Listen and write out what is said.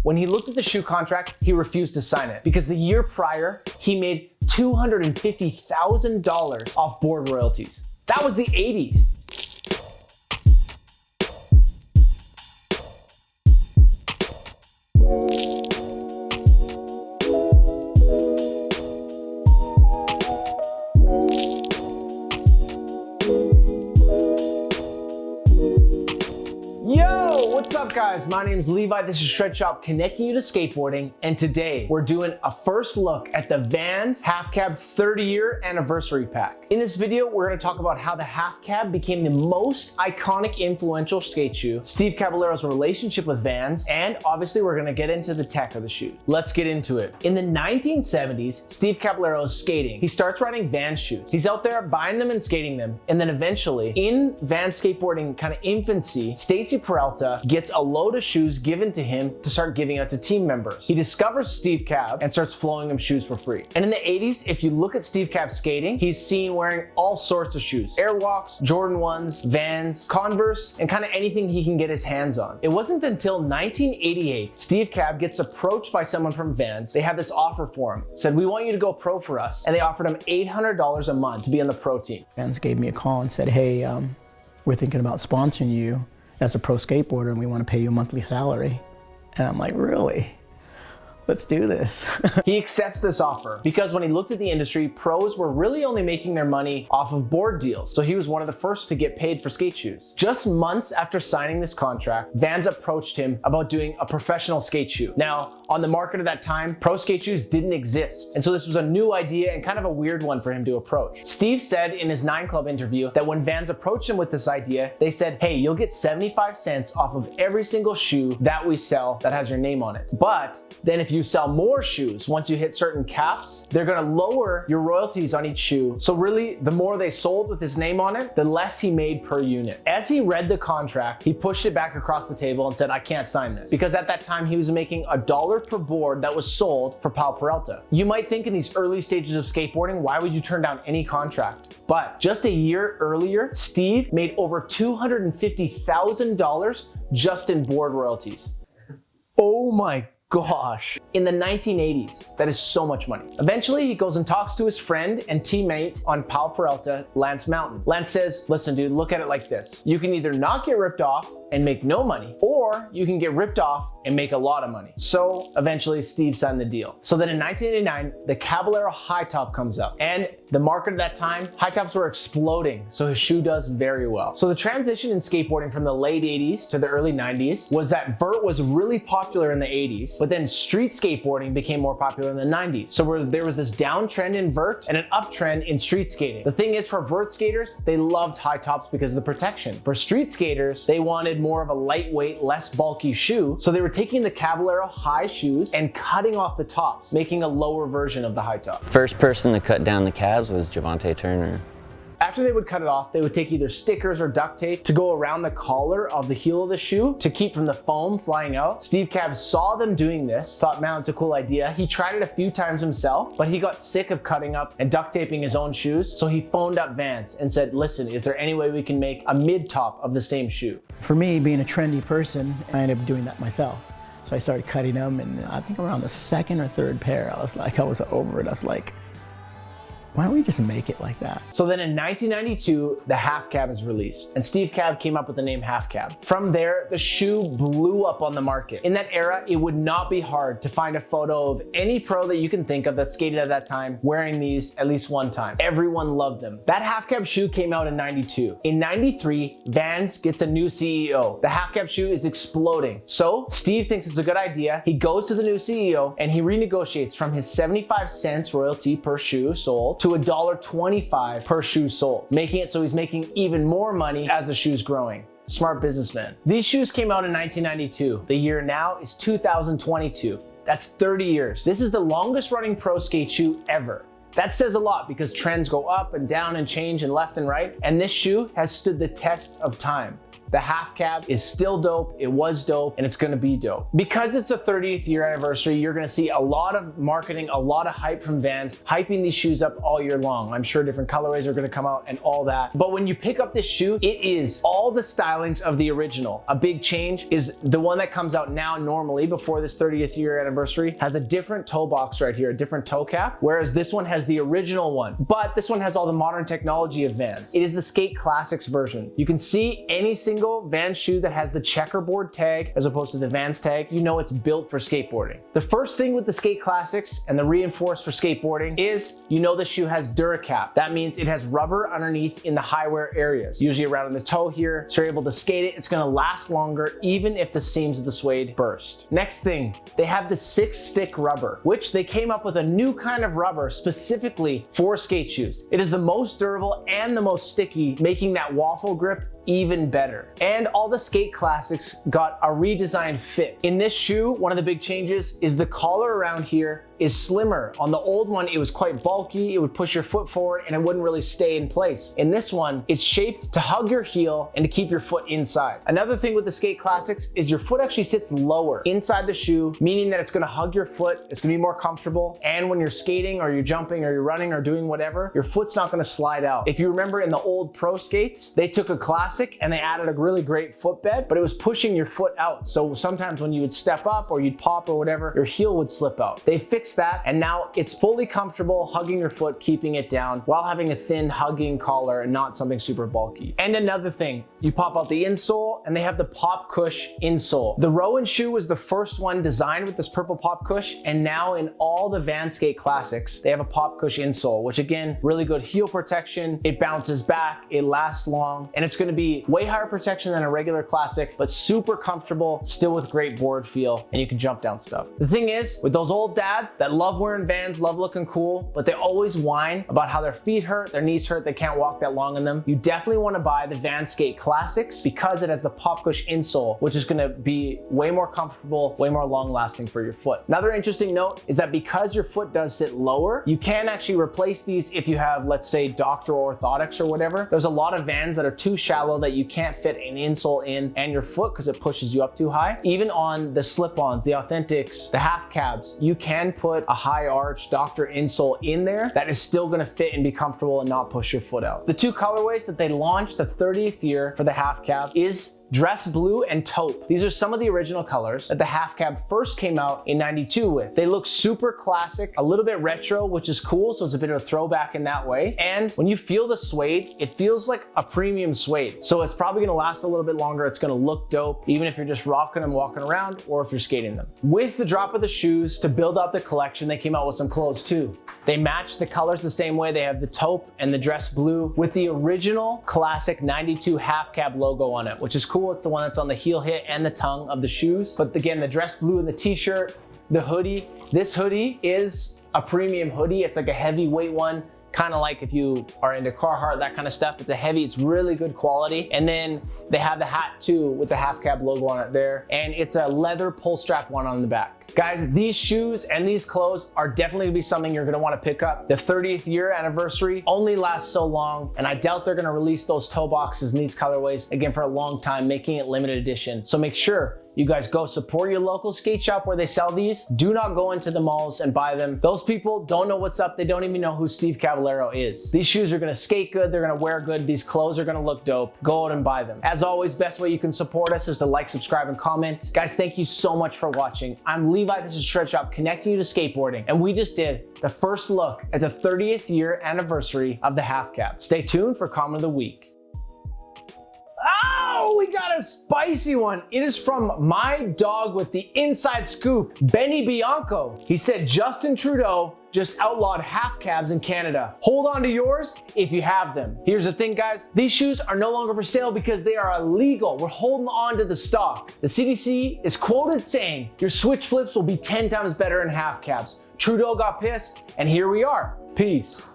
When he looked at the shoe contract, he refused to sign it because the year prior, he made $250,000 off board royalties. That was the 80s. What's up guys, my name is Levi, this is Shred Shop connecting you to skateboarding, and today we're doing a first look at the Vans Half Cab 30-year anniversary pack. In this video, we're going to talk about how the Half Cab became the most iconic influential skate shoe, Steve Caballero's relationship with Vans, and obviously we're going to get into the tech of the shoe. Let's get into it. In the 1970s, Steve Caballero is skating. He starts riding Vans shoes. He's out there buying them and skating them, and then eventually, in Vans skateboarding kind of infancy, Stacy Peralta gets a load of shoes given to him to start giving out to team members. He discovers Steve Cab and starts flowing him shoes for free. And in the 80s, if you look at Steve Cab skating, he's seen wearing all sorts of shoes. Airwalks, Jordan 1s, Vans, Converse, and kind of anything he can get his hands on. It wasn't until 1988, Steve Cab gets approached by someone from Vans. They had this offer for him. Said, we want you to go pro for us. And they offered him $800 a month to be on the pro team. Vans gave me a call and said, hey, we're thinking about sponsoring you as a pro skateboarder and we want to pay you a monthly salary. And I'm like, really? Let's do this. He accepts this offer because when he looked at the industry, pros were really only making their money off of board deals. So he was one of the first to get paid for skate shoes. Just months after signing this contract, Vans approached him about doing a professional skate shoe. Now, on the market at that time, pro skate shoes didn't exist. And so this was a new idea and kind of a weird one for him to approach. Steve said in his 9 Club interview that when Vans approached him with this idea, they said, hey, you'll get 75 cents off of every single shoe that we sell that has your name on it. But then if you sell more shoes, once you hit certain caps, they're gonna lower your royalties on each shoe. So really, the more they sold with his name on it, the less he made per unit. As he read the contract, he pushed it back across the table and said, I can't sign this. Because at that time, he was making $1 per board that was sold for Pal Peralta. You might think in these early stages of skateboarding, why would you turn down any contract? But just a year earlier, Steve made over $250,000 just in board royalties. Oh my gosh. In the 1980s, that is so much money. Eventually, he goes and talks to his friend and teammate on Pal Peralta, Lance Mountain. Lance says, listen dude, look at it like this. You can either not get ripped off and make no money, or you can get ripped off and make a lot of money. So eventually Steve signed the deal. So then in 1989, the Caballero high top comes out, and the market at that time, high tops were exploding, so his shoe does very well. So the transition in skateboarding from the late 80s to the early 90s was that vert was really popular in the 80s, but then street skateboarding became more popular in the 90s. So there was this downtrend in vert and an uptrend in street skating. The thing is, for vert skaters, they loved high tops because of the protection. For street skaters, they wanted more of a lightweight, less bulky shoe, so they were taking the Caballero high shoes and cutting off the tops, making a lower version of the high top. First person to cut down the cabs was Javante Turner. After they would cut it off, they would take either stickers or duct tape to go around the collar of the heel of the shoe to keep from the foam flying out. Steve Cab saw them doing this, thought, man, it's a cool idea. He tried it a few times himself, but he got sick of cutting up and duct taping his own shoes, so he phoned up Vans and said, listen, is there any way we can make a mid-top of the same shoe? For me, being a trendy person, I ended up doing that myself. So I started cutting them, and I think around the second or third pair, I was over it. I was like, why don't we just make it like that? So then in 1992, the Half Cab is released, and Steve Cab came up with the name Half Cab. From there, the shoe blew up on the market. In that era, it would not be hard to find a photo of any pro that you can think of that skated at that time wearing these at least one time. Everyone loved them. That Half Cab shoe came out in 92. In 93, Vans gets a new CEO. The Half Cab shoe is exploding. So Steve thinks it's a good idea. He goes to the new CEO and he renegotiates from his 75 cents royalty per shoe sold to $1.25 per shoe sold, making it so he's making even more money as the shoe's growing. Smart businessman. These shoes came out in 1992. The year now is 2022. That's 30 years. This is the longest running pro skate shoe ever. That says a lot because trends go up and down and change and left and right, and this shoe has stood the test of time. the half cab is still dope, it was dope, and it's gonna be dope. Because it's a 30th year anniversary, you're gonna see a lot of marketing, a lot of hype from Vans, hyping these shoes up all year long. I'm sure different colorways are gonna come out and all that. But when you pick up this shoe, it is all the stylings of the original. A big change is the one that comes out now normally before this 30th year anniversary has a different toe box right here, a different toe cap, whereas this one has the original one. But this one has all the modern technology of Vans. It is the Skate Classics version. You can see any single Vans shoe that has the checkerboard tag as opposed to the Vans tag, you know it's built for skateboarding. The first thing with the Skate Classics and the reinforced for skateboarding is, you know the shoe has DuraCap. That means it has rubber underneath in the high wear areas, usually around in the toe here, so you're able to skate it. It's gonna last longer even if the seams of the suede burst. Next thing, they have the 6-stick rubber, which they came up with a new kind of rubber specifically for skate shoes. It is the most durable and the most sticky, making that waffle grip even better. And all the Skate Classics got a redesigned fit. In this shoe, one of the big changes is the collar around here is slimmer. On the old one, it was quite bulky, it would push your foot forward and it wouldn't really stay in place. In this one, it's shaped to hug your heel and to keep your foot inside. Another thing with the Skate Classics is your foot actually sits lower inside the shoe, meaning that it's gonna hug your foot, it's gonna be more comfortable, and when you're skating or you're jumping or you're running or doing whatever, your foot's not gonna slide out. If you remember in the old pro skates, they took a Classic and they added a really great footbed, but it was pushing your foot out. So sometimes when you would step up or you'd pop or whatever, your heel would slip out. They fixed that and now it's fully comfortable hugging your foot, keeping it down while having a thin hugging collar and not something super bulky. And another thing, you pop out the insole and they have the Pop Cush insole. The Rowan shoe was the first one designed with this purple Pop Cush, and now in all the Vans Skate Classics, they have a Pop Cush insole, which again, really good heel protection. It bounces back, it lasts long, and it's gonna be way higher protection than a regular Classic, but super comfortable, still with great board feel, and you can jump down stuff. The thing is, with those old dads that love wearing Vans, love looking cool, but they always whine about how their feet hurt, their knees hurt, they can't walk that long in them, you definitely wanna buy the Vans Skate Classics because it has the Pop Cush insole, which is gonna be way more comfortable, way more long lasting for your foot. Another interesting note is that because your foot does sit lower, you can actually replace these if you have, let's say, Dr. Orthotics or whatever. There's a lot of Vans that are too shallow that you can't fit an insole in and your foot because it pushes you up too high. Even on the slip-ons, the Authentics, the half cabs, you can put a high arch Dr. insole in there that is still gonna fit and be comfortable and not push your foot out. The two colorways that they launched the 30th year for the half cab is Dress Blue and Taupe. These are some of the original colors that the half cab first came out in '92 with. They look super classic, a little bit retro, which is cool, so it's a bit of a throwback in that way. And when you feel the suede, it feels like a premium suede. So it's probably gonna last a little bit longer, it's gonna look dope, even if you're just rocking them, walking around, or if you're skating them. With the drop of the shoes, to build out the collection, they came out with some clothes too. They match the colors the same way. They have the Taupe and the Dress Blue with the original classic '92 half cab logo on it, which is cool. It's the one that's on the heel hit and the tongue of the shoes. But again, the Dress Blue and the t-shirt, the hoodie. This hoodie is a premium hoodie. It's like a heavyweight one, kind of like if you are into Carhartt, that kind of stuff. It's a heavy, it's really good quality. And then they have the hat too with the half cab logo on it there. And it's a leather pull strap one on the back. Guys, these shoes and these clothes are definitely gonna be something you're gonna wanna pick up. The 30th year anniversary only lasts so long, and I doubt they're gonna release those toe boxes in these colorways again for a long time, making it limited edition. So make sure you guys go support your local skate shop where they sell these. Do not go into the malls and buy them. Those people don't know what's up. They don't even know who Steve Caballero is. These shoes are gonna skate good. They're gonna wear good. These clothes are gonna look dope. Go out and buy them. As always, best way you can support us is to like, subscribe, and comment. Guys, thank you so much for watching. I'm Levi, this is Shred Shop, connecting you to skateboarding. And we just did the first look at the 30th year anniversary of the half cab. Stay tuned for comment of the week. Oh, we got a spicy one. It is from my dog with the inside scoop, Benny Bianco. He said Justin Trudeau just outlawed half cabs in Canada. Hold on to yours if you have them. Here's the thing, guys. These shoes are no longer for sale because they are illegal. We're holding on to the stock. The CDC is quoted saying your switch flips will be 10 times better in half cabs. Trudeau got pissed, and here we are. Peace.